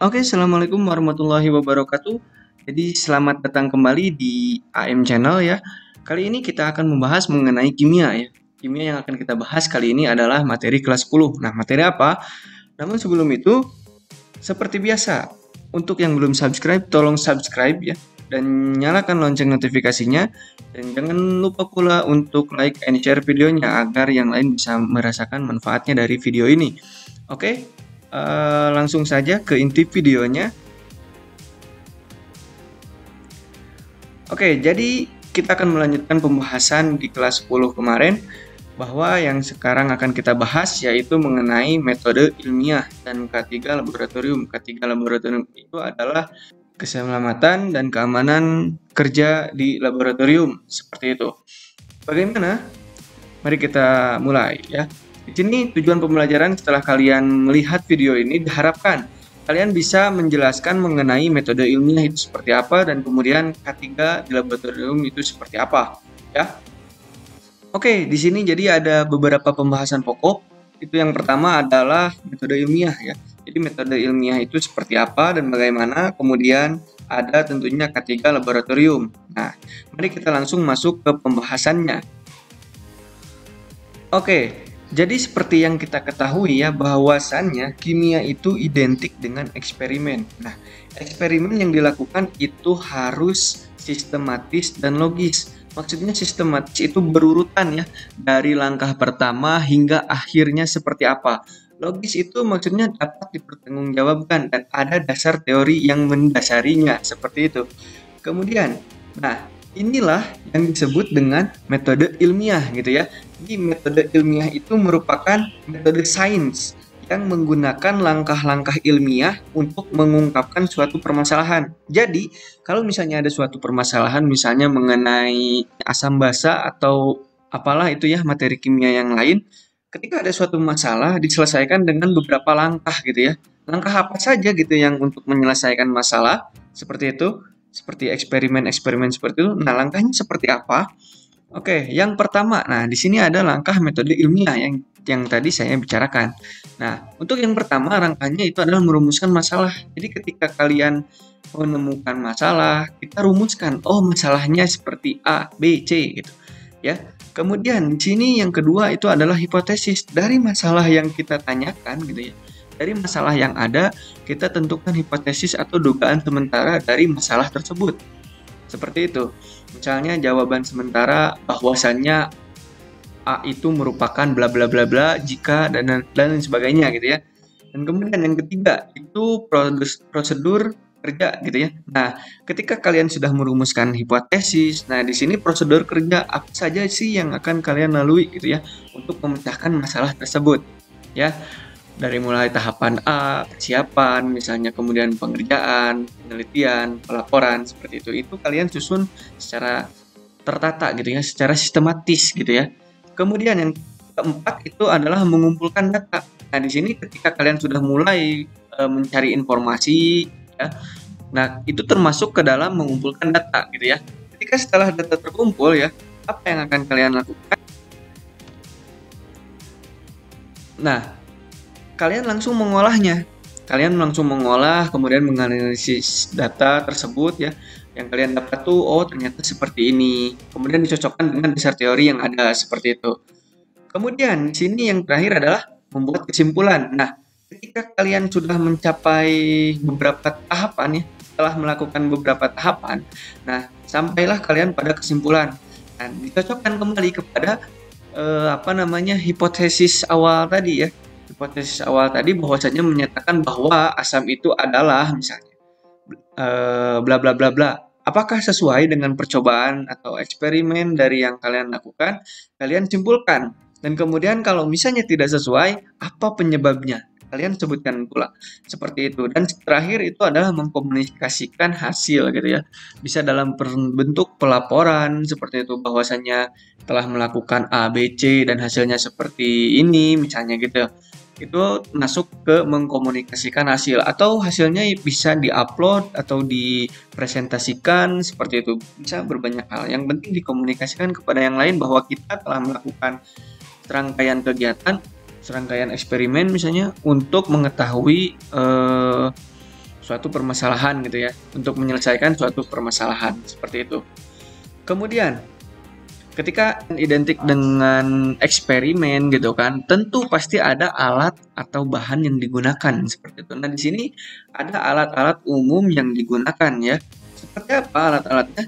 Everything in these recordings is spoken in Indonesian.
Oke, assalamualaikum warahmatullahi wabarakatuh. Jadi selamat datang kembali di AM Channel ya. Kali ini kita akan membahas mengenai kimia ya. Kimia yang akan kita bahas kali ini adalah materi kelas 10. Nah, materi apa? Namun sebelum itu, seperti biasa, untuk yang belum subscribe, tolong subscribe ya. Dan nyalakan lonceng notifikasinya. Dan jangan lupa pula untuk like and share videonya agar yang lain bisa merasakan manfaatnya dari video ini. Oke, langsung saja ke inti videonya. Oke, jadi kita akan melanjutkan pembahasan di kelas 10 kemarin bahwa yang sekarang akan kita bahas yaitu mengenai metode ilmiah dan K3 laboratorium. K3 laboratorium itu adalah keselamatan dan keamanan kerja di laboratorium, seperti itu. Bagaimana? Mari kita mulai ya. Di sini tujuan pembelajaran setelah kalian melihat video ini diharapkan kalian bisa menjelaskan mengenai metode ilmiah itu seperti apa dan kemudian K3 di laboratorium itu seperti apa, ya. Oke, di sini jadi ada beberapa pembahasan pokok. Itu yang pertama adalah metode ilmiah ya. Jadi metode ilmiah itu seperti apa dan bagaimana, kemudian ada tentunya K3 laboratorium. Nah, mari kita langsung masuk ke pembahasannya. Oke, jadi seperti yang kita ketahui ya, bahwasannya kimia itu identik dengan eksperimen. Nah, eksperimen yang dilakukan itu harus sistematis dan logis. Maksudnya sistematis itu berurutan ya, dari langkah pertama hingga akhirnya seperti apa. Logis itu maksudnya dapat dipertanggungjawabkan dan ada dasar teori yang mendasarinya, seperti itu. Kemudian, nah inilah yang disebut dengan metode ilmiah gitu ya. Jadi metode ilmiah itu merupakan metode sains yang menggunakan langkah-langkah ilmiah untuk mengungkapkan suatu permasalahan. Jadi, kalau misalnya ada suatu permasalahan misalnya mengenai asam basa atau apalah itu ya materi kimia yang lain, ketika ada suatu masalah diselesaikan dengan beberapa langkah gitu ya. Langkah apa saja gitu yang untuk menyelesaikan masalah seperti itu, seperti eksperimen-eksperimen seperti itu. Nah, langkahnya seperti apa? Oke, yang pertama, nah di sini ada langkah metode ilmiah yang tadi saya bicarakan. Nah, untuk yang pertama langkahnya itu adalah merumuskan masalah. Jadi ketika kalian menemukan masalah, kita rumuskan, oh masalahnya seperti A, B, C gitu. Ya. Kemudian di sini yang kedua itu adalah hipotesis dari masalah yang kita tanyakan gitu ya. Dari masalah yang ada, kita tentukan hipotesis atau dugaan sementara dari masalah tersebut. Seperti itu. Misalnya jawaban sementara bahwasannya A itu merupakan bla bla bla bla jika dan lain sebagainya gitu ya. Dan kemudian yang ketiga itu prosedur kerja gitu ya. Nah, ketika kalian sudah merumuskan hipotesis, nah di sini prosedur kerja apa saja sih yang akan kalian lalui gitu ya untuk memecahkan masalah tersebut ya. Dari mulai tahapan A, persiapan, misalnya kemudian pengerjaan, penelitian, pelaporan, seperti itu kalian susun secara tertata gitu ya, secara sistematis gitu ya. Kemudian yang keempat itu adalah mengumpulkan data. Nah, di sini ketika kalian sudah mulai mencari informasi ya. Nah, itu termasuk ke dalam mengumpulkan data gitu ya. Ketika setelah data terkumpul ya, apa yang akan kalian lakukan? Nah, kalian langsung mengolahnya. Kalian langsung mengolah, kemudian menganalisis data tersebut ya. Yang kalian dapat tuh, oh ternyata seperti ini. Kemudian dicocokkan dengan dasar teori yang ada seperti itu. Kemudian di sini yang terakhir adalah membuat kesimpulan. Nah, ketika kalian sudah mencapai beberapa tahapan ya, setelah melakukan beberapa tahapan, nah sampailah kalian pada kesimpulan. Dan dicocokkan kembali kepada hipotesis awal tadi ya. Hipotesis awal tadi bahwasanya menyatakan bahwa asam itu adalah misalnya bla bla bla bla. Apakah sesuai dengan percobaan atau eksperimen dari yang kalian lakukan? Kalian simpulkan. Dan kemudian kalau misalnya tidak sesuai, apa penyebabnya? Kalian sebutkan pula. Seperti itu. Dan terakhir itu adalah mengkomunikasikan hasil gitu ya. Bisa dalam bentuk pelaporan seperti itu bahwasanya telah melakukan A, B, C dan hasilnya seperti ini misalnya gitu. Itu masuk ke mengkomunikasikan hasil atau hasilnya bisa diupload atau dipresentasikan seperti itu, bisa berbanyak hal. Yang penting dikomunikasikan kepada yang lain bahwa kita telah melakukan serangkaian kegiatan, serangkaian eksperimen misalnya untuk mengetahui suatu permasalahan gitu ya, untuk menyelesaikan suatu permasalahan seperti itu. Kemudian ketika identik dengan eksperimen gitu kan, tentu pasti ada alat atau bahan yang digunakan seperti itu. Nah, di sini ada alat-alat umum yang digunakan ya. Seperti apa alat-alatnya?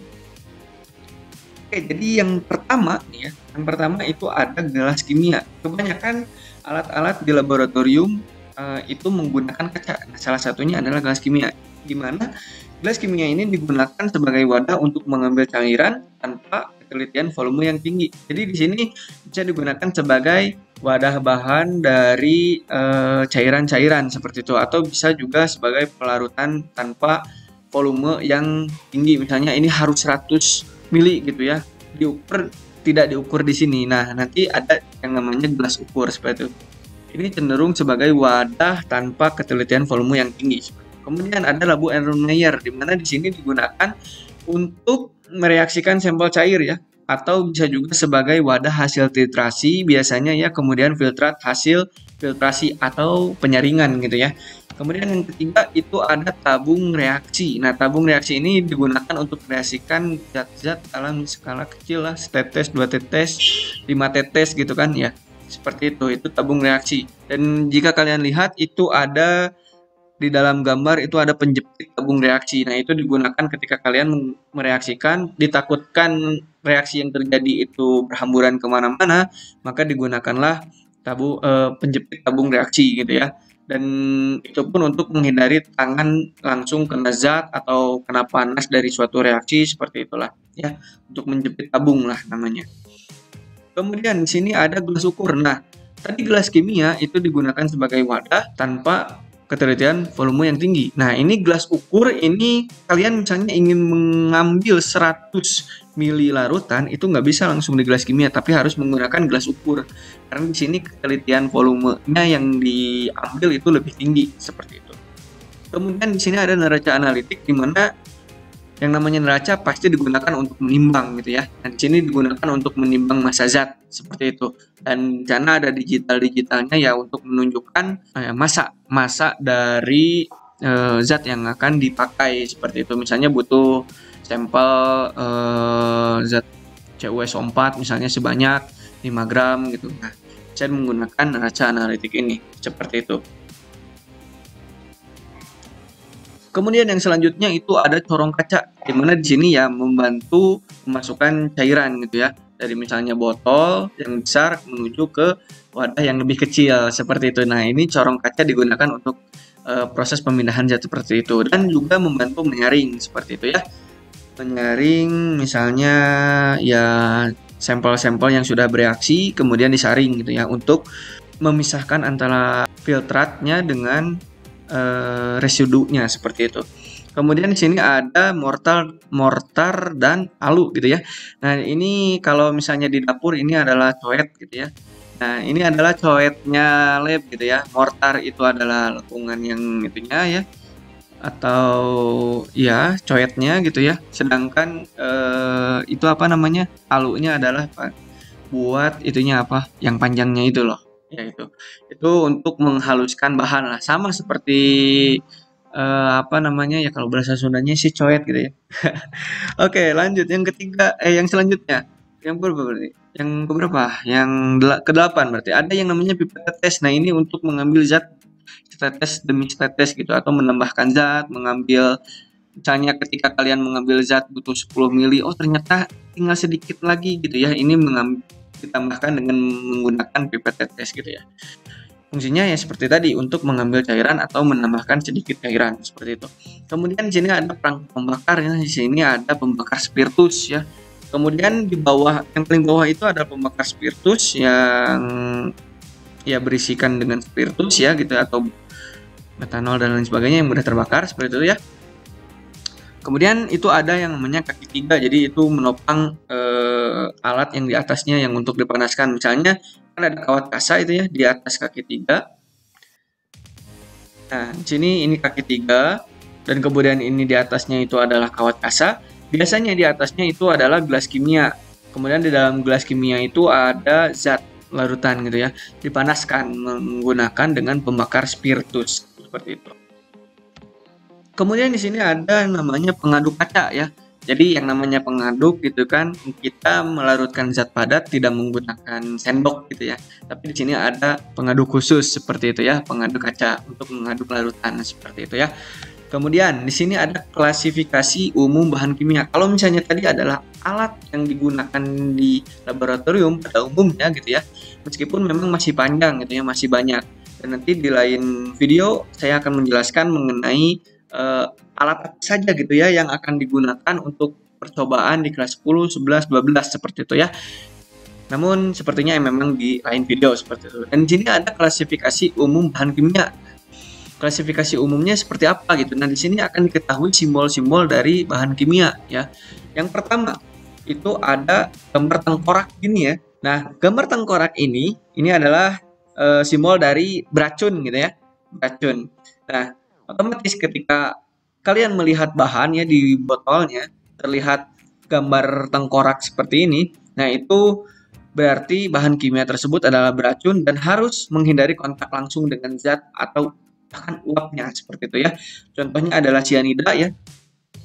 Oke, jadi yang pertama nih ya, yang pertama itu ada gelas kimia. Kebanyakan alat-alat di laboratorium itu menggunakan kaca. Nah, salah satunya adalah gelas kimia. Di mana gelas kimia ini digunakan sebagai wadah untuk mengambil cairan tanpa ketelitian volume yang tinggi. Jadi di sini bisa digunakan sebagai wadah bahan dari cairan-cairan seperti itu, atau bisa juga sebagai pelarutan tanpa volume yang tinggi. Misalnya ini harus 100 mili gitu ya, diukur, tidak diukur di sini. Nah, nanti ada yang namanya gelas ukur seperti itu. Ini cenderung sebagai wadah tanpa ketelitian volume yang tinggi. Kemudian ada labu Erlenmeyer, di mana di sini digunakan untuk mereaksikan sampel cair ya, atau bisa juga sebagai wadah hasil titrasi biasanya ya, kemudian filtrat hasil filtrasi atau penyaringan gitu ya. Kemudian yang ketiga itu ada tabung reaksi. Nah, tabung reaksi ini digunakan untuk mereaksikan zat-zat dalam skala kecil lah, setetes, 2 tetes, 5 tetes gitu kan ya. Seperti itu tabung reaksi. Dan jika kalian lihat itu ada di dalam gambar itu ada penjepit tabung reaksi. Nah, itu digunakan ketika kalian mereaksikan, ditakutkan reaksi yang terjadi itu berhamburan kemana-mana, maka digunakanlah penjepit tabung reaksi gitu ya. Dan itu pun untuk menghindari tangan langsung kena zat atau kena panas dari suatu reaksi seperti itulah ya, untuk menjepit tabung lah namanya. Kemudian di sini ada gelas ukur. Nah, tadi gelas kimia itu digunakan sebagai wadah tanpa ketelitian volume yang tinggi. Nah, ini gelas ukur ini kalian misalnya ingin mengambil 100 mili larutan, itu nggak bisa langsung di gelas kimia, tapi harus menggunakan gelas ukur. Karena di sini ketelitian volumenya yang diambil itu lebih tinggi seperti itu. Kemudian di sini ada neraca analitik, di mana yang namanya neraca pasti digunakan untuk menimbang gitu ya. Dan di sini digunakan untuk menimbang massa zat seperti itu. Dan di sana ada digitalnya ya untuk menunjukkan massa dari zat yang akan dipakai seperti itu. Misalnya butuh sampel zat CuSO4 misalnya sebanyak 5 gram gitu. Nah, saya menggunakan neraca analitik ini seperti itu. Kemudian yang selanjutnya itu ada corong kaca, di mana di sini ya membantu memasukkan cairan gitu ya, dari misalnya botol yang besar menuju ke wadah yang lebih kecil seperti itu. Nah, ini corong kaca digunakan untuk proses pemindahan zat seperti itu, dan juga membantu menyaring seperti itu ya. Menyaring misalnya ya sampel-sampel yang sudah bereaksi kemudian disaring gitu ya, untuk memisahkan antara filtratnya dengan residunya seperti itu. Kemudian di sini ada mortar dan alu gitu ya. Nah, ini kalau misalnya di dapur ini adalah coet gitu ya. Nah, ini adalah coetnya lab gitu ya. Mortar itu adalah lepungan yang itunya ya, atau ya coetnya gitu ya. Sedangkan itu apa namanya? Alunya adalah buat itunya apa? Yang panjangnya itu loh. Ya itu untuk menghaluskan bahan lah, sama seperti apa namanya ya, kalau bahasa Sundanya sih coet gitu ya. Oke, lanjut yang ketiga, yang selanjutnya yang berapa berarti, yang keberapa, yang ke-8 berarti ada yang namanya pipet tetes. Nah, ini untuk mengambil zat tetes demi tetes gitu, atau menambahkan zat, mengambil misalnya ketika kalian mengambil zat butuh 10 mili, oh ternyata tinggal sedikit lagi gitu ya, ini ditambahkan dengan menggunakan pipet tetes gitu ya. Fungsinya ya seperti tadi, untuk mengambil cairan atau menambahkan sedikit cairan seperti itu. Kemudian di sini ada perangkat pembakar ya, di sini ada pembakar spiritus ya. Kemudian di bawah, yang paling bawah itu ada pembakar spiritus yang ya berisikan dengan spiritus ya gitu, atau metanol dan lain sebagainya yang mudah terbakar seperti itu ya. Kemudian itu ada yang namanya kaki 3, jadi itu menopang alat yang di atasnya yang untuk dipanaskan. Misalnya kan ada kawat kasa itu ya di atas kaki 3. Nah, di sini ini kaki 3 dan kemudian ini di atasnya itu adalah kawat kasa. Biasanya di atasnya itu adalah gelas kimia. Kemudian di dalam gelas kimia itu ada zat larutan gitu ya, dipanaskan menggunakan dengan pembakar spiritus seperti itu. Kemudian di sini ada yang namanya pengaduk kaca ya. Jadi yang namanya pengaduk gitu kan, kita melarutkan zat padat tidak menggunakan sendok gitu ya. Tapi di sini ada pengaduk khusus seperti itu ya, pengaduk kaca untuk mengaduk larutan seperti itu ya. Kemudian di sini ada klasifikasi umum bahan kimia. Kalau misalnya tadi adalah alat yang digunakan di laboratorium pada umumnya gitu ya. Meskipun memang masih panjang gitu ya, masih banyak. Dan nanti di lain video saya akan menjelaskan mengenai alat apa saja gitu ya yang akan digunakan untuk percobaan di kelas 10, 11, 12 seperti itu ya. Namun sepertinya memang di lain video seperti itu. Dan di sini ada klasifikasi umum bahan kimia. Klasifikasi umumnya seperti apa gitu. Nah, di sini akan diketahui simbol-simbol dari bahan kimia ya. Yang pertama itu ada gambar tengkorak gini ya. Nah, gambar tengkorak ini adalah simbol dari beracun gitu ya. Beracun. Nah, otomatis ketika kalian melihat bahan ya di botolnya terlihat gambar tengkorak seperti ini. Nah, itu berarti bahan kimia tersebut adalah beracun dan harus menghindari kontak langsung dengan zat atau bahkan uapnya seperti itu ya. Contohnya adalah cyanida ya.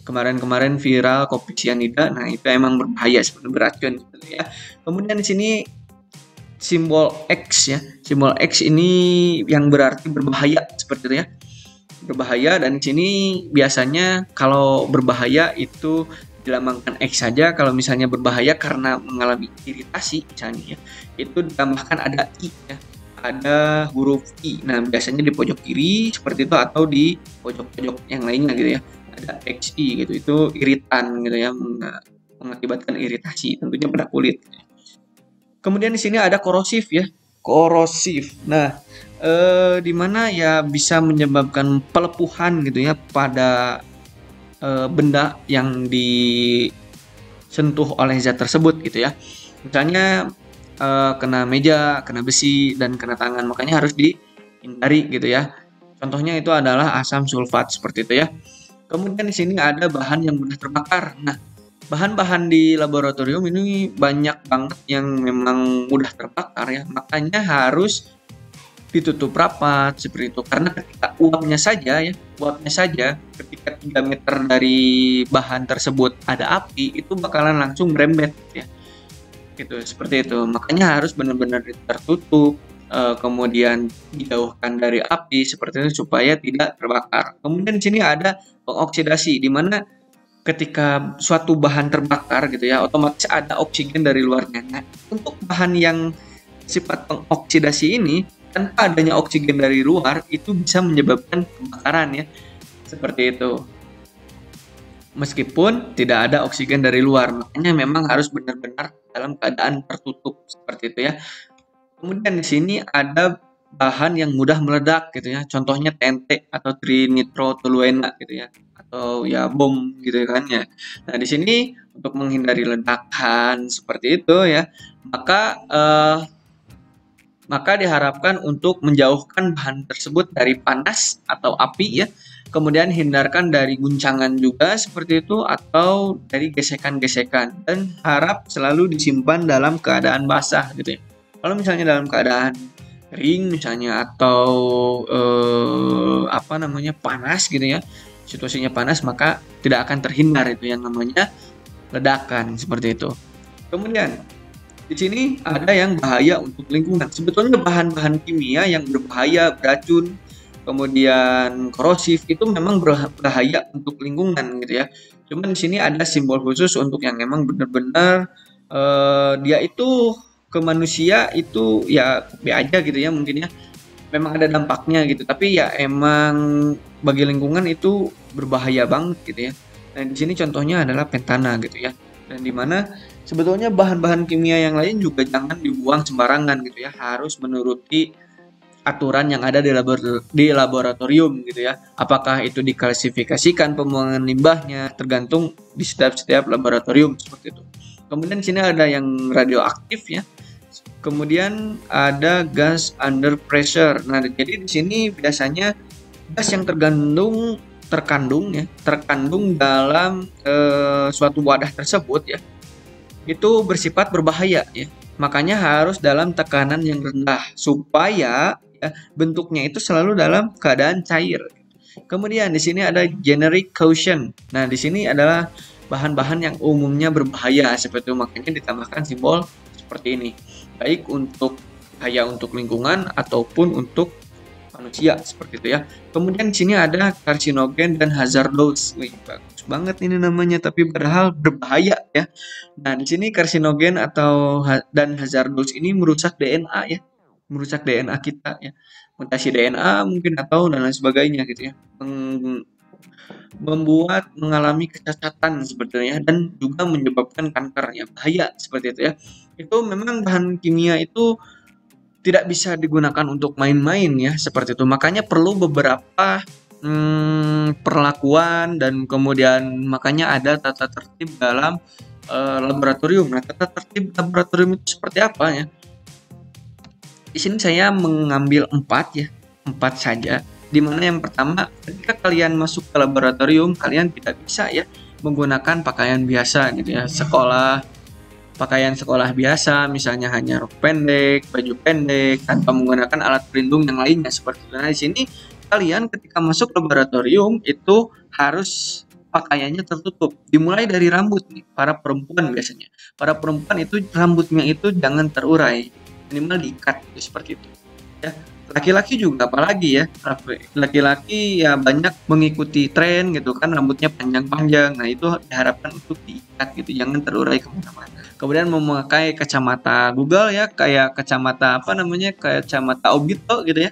Kemarin-kemarin viral kopi cyanida. Nah, itu emang berbahaya seperti beracun gitu ya. Kemudian di sini simbol X ya. Simbol X ini yang berarti berbahaya seperti itu ya. Berbahaya, dan di sini biasanya kalau berbahaya itu dilambangkan X saja. Kalau misalnya berbahaya karena mengalami iritasi misalnya ya, itu ditambahkan ada I ya. Ada huruf I. Nah, biasanya di pojok kiri seperti itu atau di pojok-pojok yang lainnya gitu ya. Ada XI gitu. Itu iritan gitu ya, mengakibatkan iritasi tentunya pada kulit. Kemudian di sini ada korosif ya. Korosif. Nah, di mana ya bisa menyebabkan pelepuhan gitu ya pada benda yang disentuh oleh zat tersebut gitu ya. Misalnya kena meja, kena besi, dan kena tangan, makanya harus dihindari gitu ya. Contohnya itu adalah asam sulfat seperti itu ya. Kemudian di sini ada bahan yang mudah terbakar. Nah, bahan-bahan di laboratorium ini banyak banget yang memang mudah terbakar ya, makanya harus ditutup rapat seperti itu. Karena ketika uapnya saja ketika 3 meter dari bahan tersebut ada api, itu bakalan langsung merembet ya. Gitu, seperti itu. Makanya harus benar-benar tertutup, kemudian dijauhkan dari api seperti itu supaya tidak terbakar. Kemudian di sini ada pengoksidasi, di mana ketika suatu bahan terbakar gitu ya, otomatis ada oksigen dari luarnya. Nah, untuk bahan yang sifat pengoksidasi ini, tanpa adanya oksigen dari luar, itu bisa menyebabkan kebakaran ya. Seperti itu. Meskipun tidak ada oksigen dari luar, makanya memang harus benar-benar dalam keadaan tertutup seperti itu ya. Kemudian di sini ada bahan yang mudah meledak gitu ya. Contohnya TNT atau trinitrotoluena gitu ya. Atau ya bom gitu kan ya. Nah, di sini untuk menghindari ledakan seperti itu ya, maka diharapkan untuk menjauhkan bahan tersebut dari panas atau api ya. Kemudian hindarkan dari guncangan juga seperti itu atau dari gesekan-gesekan, dan harap selalu disimpan dalam keadaan basah gitu ya. Kalau misalnya dalam keadaan kering misalnya atau panas gitu ya, situasinya panas, maka tidak akan terhindar itu yang namanya ledakan seperti itu. Kemudian di sini ada yang bahaya untuk lingkungan. Sebetulnya bahan-bahan kimia yang berbahaya, beracun, kemudian korosif itu memang berbahaya untuk lingkungan gitu ya. Cuman di sini ada simbol khusus untuk yang memang benar-benar dia itu ke manusia itu ya be aja gitu ya mungkin ya. Memang ada dampaknya gitu, tapi ya emang bagi lingkungan itu berbahaya banget gitu ya. Nah, di sini contohnya adalah pentana gitu ya. Dan di mana sebetulnya bahan-bahan kimia yang lain juga jangan dibuang sembarangan gitu ya. Harus menuruti aturan yang ada di laboratorium gitu ya. Apakah itu diklasifikasikan pembuangan limbahnya tergantung di setiap laboratorium seperti itu. Kemudian di sini ada yang radioaktif ya. Kemudian ada gas under pressure. Nah, jadi di sini biasanya gas yang terkandung dalam suatu wadah tersebut ya, itu bersifat berbahaya ya. Makanya harus dalam tekanan yang rendah supaya ya, bentuknya itu selalu dalam keadaan cair. Kemudian di sini ada generic caution. Nah, di sini adalah bahan-bahan yang umumnya berbahaya seperti itu, makanya ditambahkan simbol seperti ini. Baik untuk bahaya untuk lingkungan ataupun untuk manusia seperti itu ya. Kemudian di sini ada karsinogen dan hazardous. Wih, bagus banget ini namanya, tapi padahal berbahaya ya. Nah, di sini karsinogen dan hazardous ini merusak DNA ya. Merusak DNA kita ya. Mutasi DNA mungkin atau dan lain sebagainya gitu ya. Membuat mengalami kecacatan sebetulnya dan juga menyebabkan kanker ya. Bahaya seperti itu ya. Itu memang bahan kimia itu tidak bisa digunakan untuk main-main ya, seperti itu. Makanya perlu beberapa perlakuan dan kemudian makanya ada tata tertib dalam laboratorium. Nah, tata tertib laboratorium itu seperti apa ya? Di sini saya mengambil 4 ya, 4 saja. Di mana yang pertama, ketika kalian masuk ke laboratorium, kalian tidak bisa ya menggunakan pakaian biasa gitu ya, pakaian sekolah biasa, misalnya hanya rok pendek, baju pendek, tanpa menggunakan alat pelindung yang lainnya seperti itu. Nah, di sini kalian ketika masuk laboratorium itu harus pakaiannya tertutup. Dimulai dari rambut nih, para perempuan biasanya. Para perempuan itu rambutnya itu jangan terurai, minimal diikat gitu, seperti itu. Ya, laki-laki juga apalagi ya, laki-laki ya banyak mengikuti tren gitu kan, rambutnya panjang-panjang. Nah, itu diharapkan untuk diikat gitu, jangan terurai kemana-mana. Kemudian memakai kacamata Google ya, kayak kacamata apa namanya, kacamata Obito gitu ya,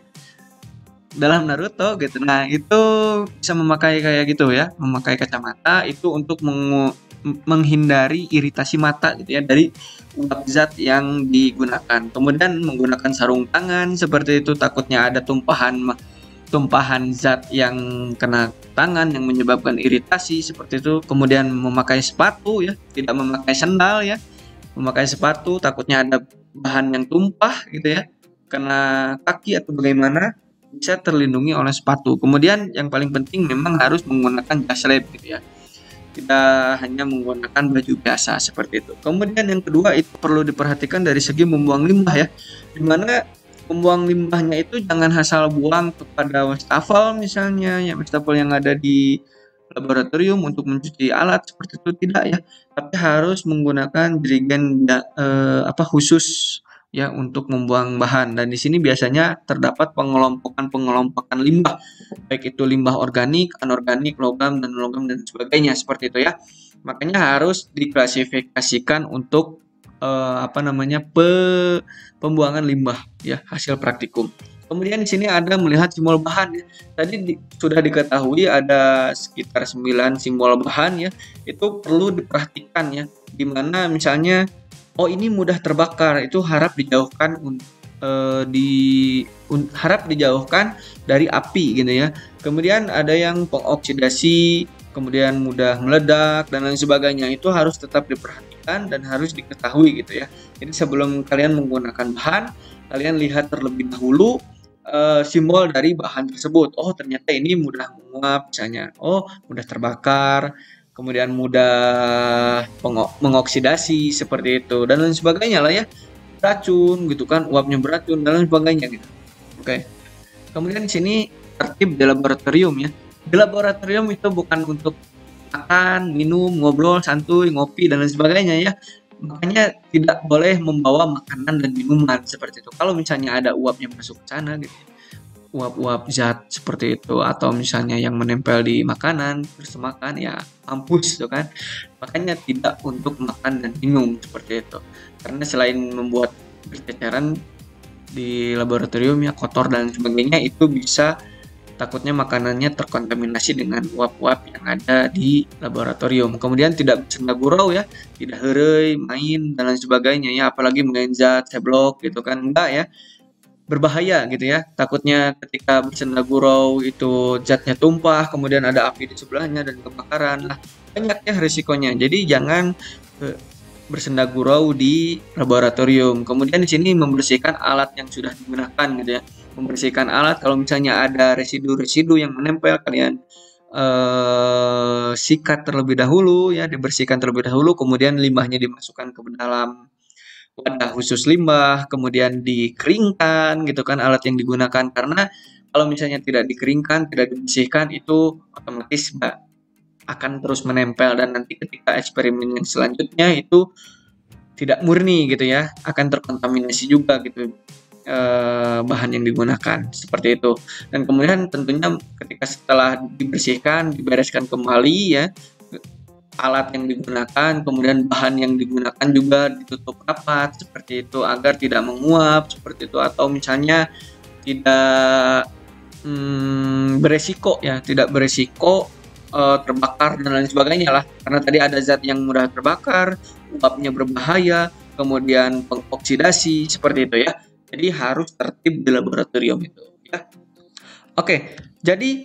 dalam Naruto gitu. Nah, itu bisa memakai kayak gitu ya, memakai kacamata itu untuk menghindari iritasi mata gitu ya dari uap zat yang digunakan. Kemudian menggunakan sarung tangan seperti itu, takutnya ada tumpahan zat yang kena tangan yang menyebabkan iritasi seperti itu. Kemudian memakai sepatu ya, tidak memakai sandal ya. Memakai sepatu takutnya ada bahan yang tumpah gitu ya, kena kaki atau bagaimana, bisa terlindungi oleh sepatu. Kemudian yang paling penting memang harus menggunakan jas lab gitu ya. Tidak hanya menggunakan baju biasa seperti itu. Kemudian yang kedua itu perlu diperhatikan dari segi membuang limbah ya. Dimana membuang limbahnya itu jangan asal buang kepada wastafel misalnya, ya wastafel yang ada di laboratorium untuk mencuci alat seperti itu, tidak ya, tapi harus menggunakan jerigen khusus ya untuk membuang bahan. Dan di sini biasanya terdapat pengelompokan limbah, baik itu limbah organik, anorganik, logam dan sebagainya seperti itu ya. Makanya harus diklasifikasikan untuk pembuangan limbah ya, hasil praktikum. Kemudian di sini ada melihat simbol bahan ya. Tadi sudah diketahui ada sekitar 9 simbol bahan ya. Itu perlu diperhatikan ya. Dimana misalnya ini mudah terbakar, itu harap dijauhkan dari api gitu ya. Kemudian ada yang pengoksidasi, kemudian mudah meledak dan lain sebagainya. Itu harus tetap diperhatikan dan harus diketahui gitu ya. Jadi sebelum kalian menggunakan bahan, kalian lihat terlebih dahulu simbol dari bahan tersebut. Oh, ternyata ini mudah menguap misalnya. Oh, mudah terbakar, kemudian mudah mengoksidasi seperti itu dan lain sebagainya lah ya. Beracun gitu kan, uapnya beracun dan lain sebagainya gitu. Oke. Kemudian di sini tertib di laboratorium ya. Di laboratorium itu bukan untuk makan, minum, ngobrol, santuy, ngopi dan lain sebagainya ya. Makanya tidak boleh membawa makanan dan minuman seperti itu. Kalau misalnya ada uap yang masuk ke sana gitu, uap-uap zat seperti itu, atau misalnya yang menempel di makanan terus makan ya mampus gitu kan. Makanya tidak untuk makan dan minum seperti itu. Karena selain membuat berceceran di laboratorium ya, kotor dan sebagainya, itu bisa takutnya makanannya terkontaminasi dengan uap-uap yang ada di laboratorium. Kemudian tidak bersenda gurau ya, tidak heureuy, main dan lain sebagainya ya, apalagi main zat, seblok gitu kan, enggak ya. Berbahaya gitu ya. Takutnya ketika bersenda gurau itu zatnya tumpah, kemudian ada api di sebelahnya dan kebakaran. Nah, banyak ya risikonya. Jadi jangan bersenda gurau di laboratorium. Kemudian di sini membersihkan alat yang sudah digunakan gitu ya. Membersihkan alat, kalau misalnya ada residu-residu yang menempel, kalian sikat terlebih dahulu ya, dibersihkan terlebih dahulu, kemudian limbahnya dimasukkan ke dalam wadah khusus limbah, kemudian dikeringkan gitu kan alat yang digunakan, karena Kalau misalnya tidak dikeringkan, tidak dibersihkan, itu otomatis akan terus menempel, dan nanti ketika eksperimen yang selanjutnya itu tidak murni gitu ya, akan terkontaminasi juga gitu bahan yang digunakan, seperti itu. Dan kemudian tentunya ketika setelah dibersihkan, dibereskan kembali ya, alat yang digunakan, kemudian bahan yang digunakan juga ditutup rapat seperti itu agar tidak menguap seperti itu, atau misalnya tidak beresiko ya, tidak beresiko terbakar dan lain sebagainya lah, karena tadi ada zat yang mudah terbakar, uapnya berbahaya, kemudian pengoksidasi seperti itu ya. Jadi harus tertib di laboratorium itu ya. Oke, jadi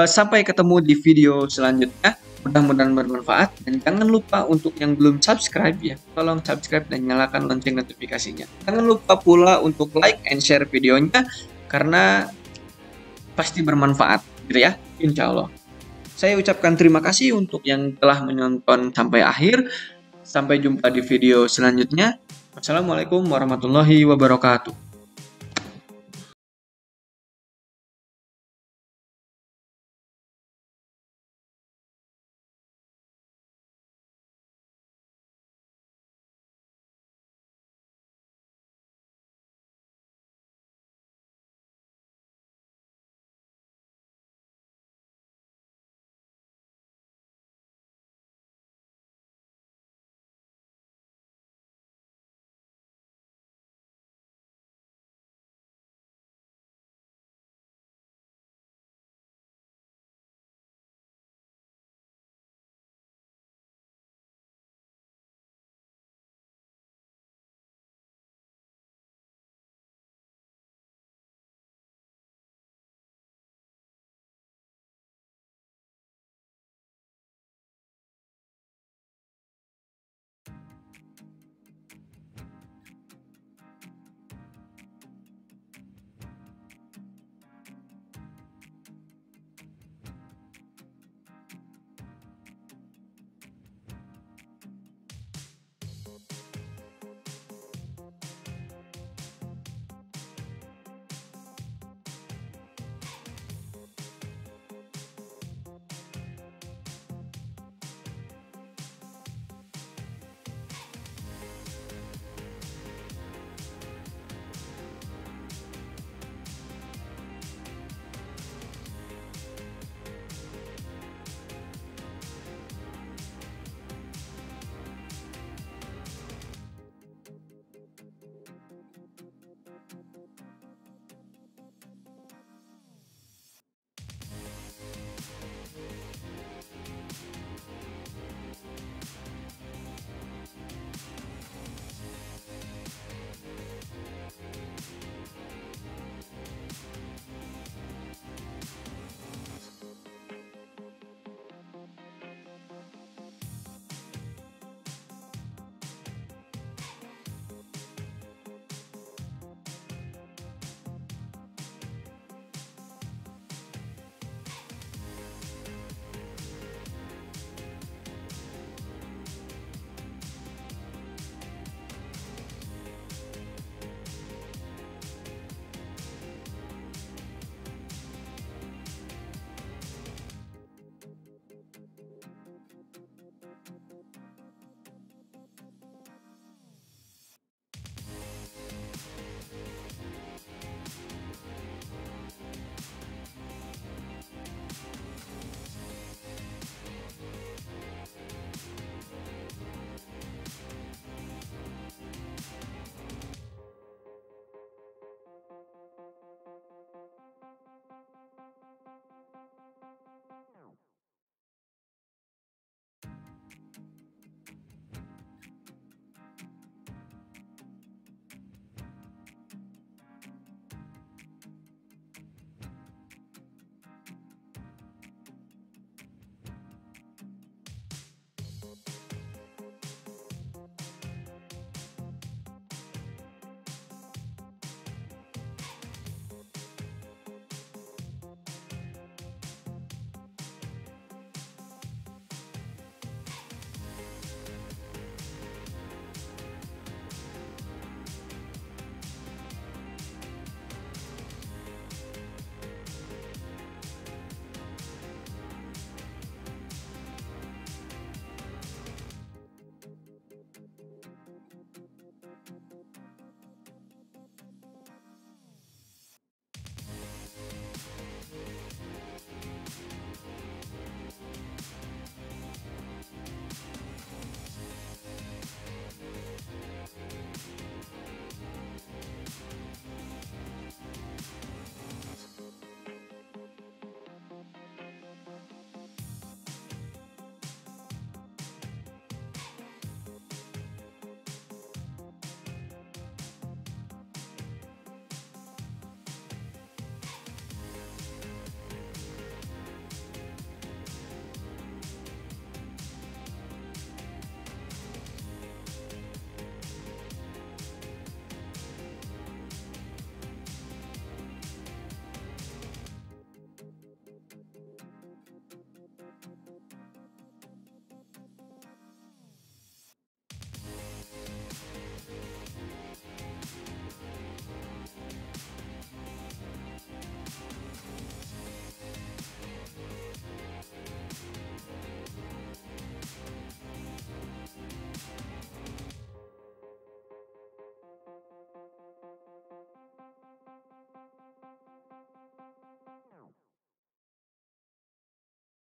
sampai ketemu di video selanjutnya. Mudah-mudahan bermanfaat, dan jangan lupa untuk yang belum subscribe ya, tolong subscribe dan nyalakan lonceng notifikasinya. Jangan lupa pula untuk like and share videonya karena pasti bermanfaat gitu ya, insya Allah. Saya ucapkan terima kasih untuk yang telah menonton sampai akhir. Sampai jumpa di video selanjutnya. Wassalamualaikum warahmatullahi wabarakatuh.